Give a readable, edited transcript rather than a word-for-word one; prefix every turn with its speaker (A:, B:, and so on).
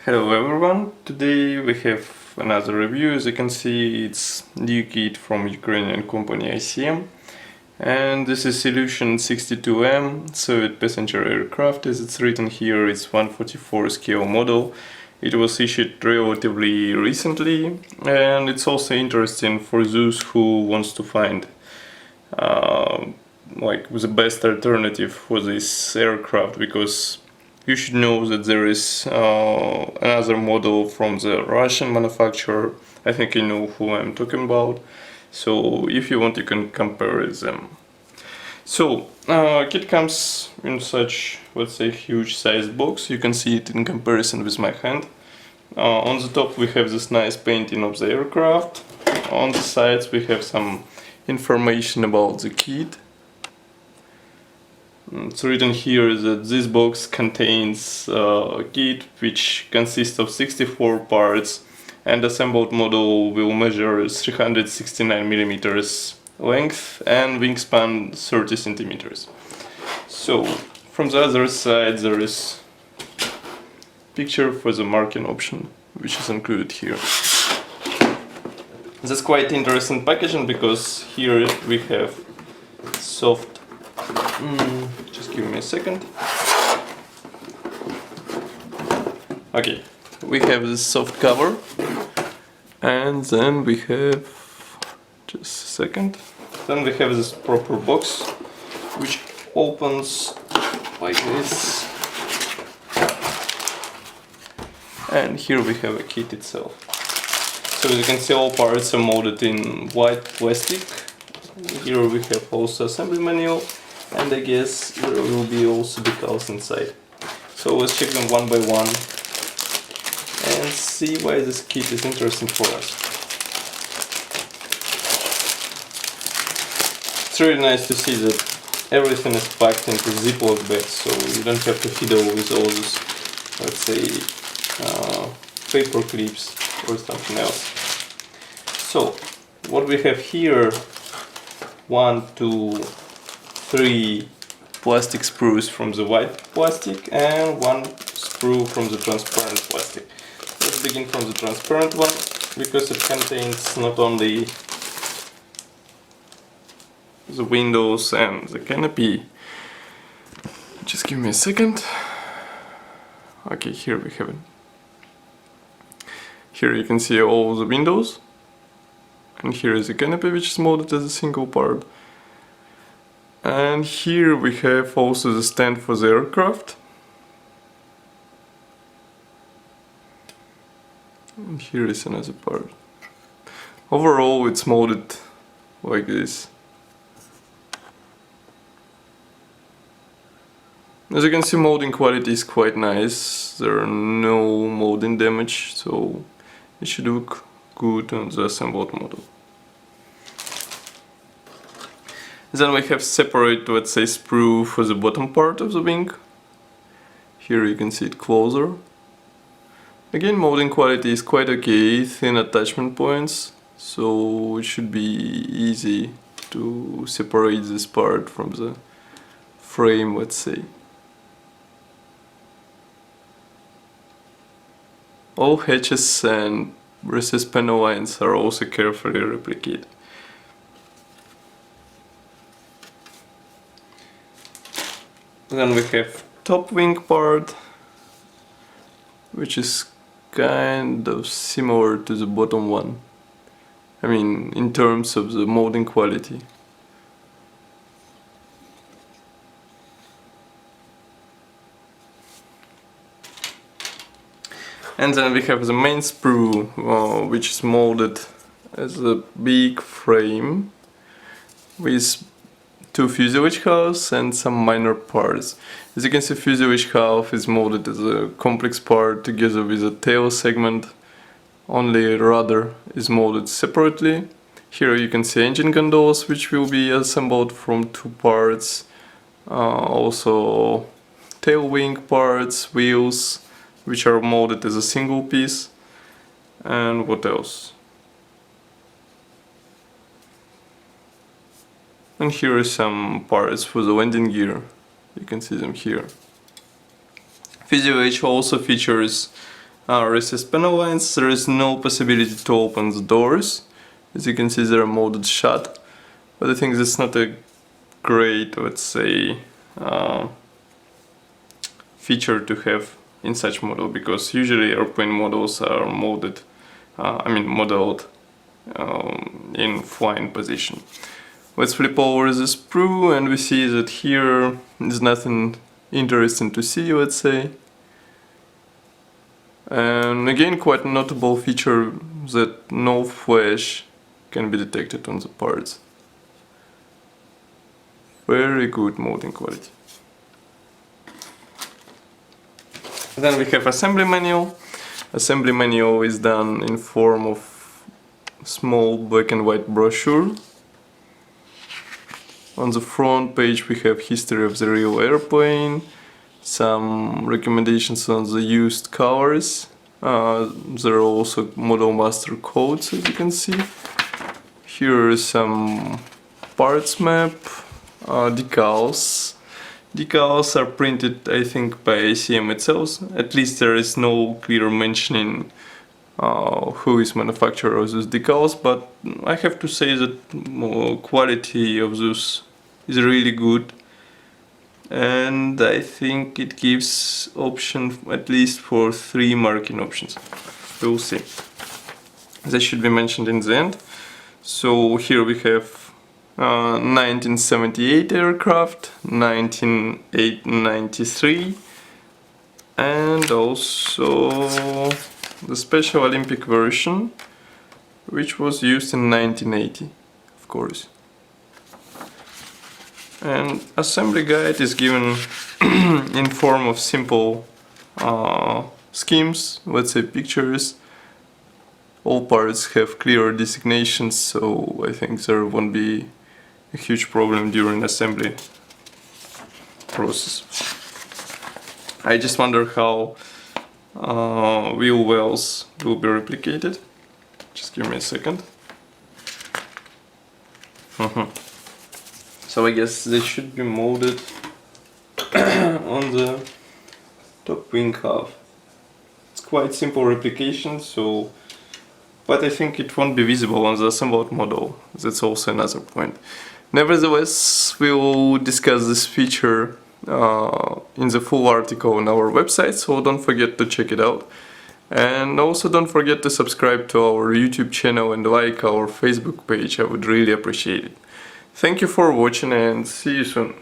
A: Hello everyone, today we have another review. As you can see, it's new kit from Ukrainian company ICM, and this is Ilyushin IL-62M, Soviet passenger aircraft. As it's written here, it's 144 scale model. It was issued relatively recently, and it's also interesting for those who wants to find like the best alternative for this aircraft, because you should know that there is another model from the Russian manufacturer. I think you know who I'm talking about. So if you want, you can compare them. So kit comes in such, let's say, huge size box. You can see it in comparison with my hand. On the top we have this nice painting of the aircraft. On the sides we have some information about the kit. It's written here that this box contains a kit which consists of 64 parts, and assembled model will measure 369 millimeters length and wingspan 30 centimeters. So from the other side there is picture for the marking option, which is included here. That's quite interesting packaging, because here we have soft just give me a second. Okay, we have this soft cover, and then we have, just a second, then we have this proper box which opens like this, and here we have a kit itself. So as you can see, all parts are molded in white plastic. Here we have also assembly manual, and I guess there will be also decals inside. So let's check them one by one and see why this kit is interesting for us. It's really nice to see that everything is packed into Ziploc bags, so you don't have to fiddle with all those, let's say, paper clips or something else. So what we have here: 1, 2, 3 plastic sprues from the white plastic and 1 sprue from the transparent plastic. Let's begin from the transparent one, because it contains not only the windows and the canopy. Just give me a second. Okay, here we have it. Here you can see all the windows, and here is the canopy, which is molded as a single part. And here we have also the stand for the aircraft. And here is another part. Overall it's molded like this. As you can see, molding quality is quite nice. There are no molding damage, so it should look good on the assembled model. Then we have separate, let's say, sprue for the bottom part of the wing. Here you can see it closer. Again, molding quality is quite okay, thin attachment points, so it should be easy to separate this part from the frame, let's say. All hatches and recessed panel lines are also carefully replicated. Then we have top wing part, which is kind of similar to the bottom one. I mean, in terms of the molding quality. And then we have the main sprue, which is molded as a big frame with 2 fuselage halves and some minor parts. As you can see, fuselage half is molded as a complex part together with a tail segment. Only rudder is molded separately. Here you can see engine gondolas, which will be assembled from 2 parts. Also tail wing parts, wheels, which are molded as a single piece. And what else? And here are some parts for the landing gear. You can see them here. Fuselage also features recessed panel lines. There is no possibility to open the doors. As you can see, they are molded shut. But I think that's not a great, let's say, feature to have in such model, because usually airplane models are modeled in flying position. Let's flip over the sprue and we see that here is nothing interesting to see, let's say. And again, quite a notable feature that no flash can be detected on the parts. Very good molding quality. Then we have assembly manual. Assembly manual is done in form of small black and white brochure. On the front page we have history of the real airplane, some recommendations on the used colors. There are also model master codes, as you can see. Here is some parts map, decals. Decals are printed, I think, by ICM itself. At least there is no clear mentioning who is manufacturer of those decals, but I have to say that quality of those is really good, and I think it gives option at least for 3 marking options. We'll see. That should be mentioned in the end. So here we have 1978 aircraft, 1993, and also the Special Olympic version, which was used in 1980, of course. And assembly guide is given in form of simple schemes, let's say pictures. All parts have clear designations, so I think there won't be a huge problem during assembly process. I just wonder how wheel wells will be replicated. Just give me a second. So I guess they should be molded on the top wing half. It's quite simple replication, but I think it won't be visible on the assembled model. That's also another point. Nevertheless, we will discuss this feature in the full article on our website, so don't forget to check it out. And also don't forget to subscribe to our YouTube channel and like our Facebook page. I would really appreciate it. Thank you for watching and see you soon.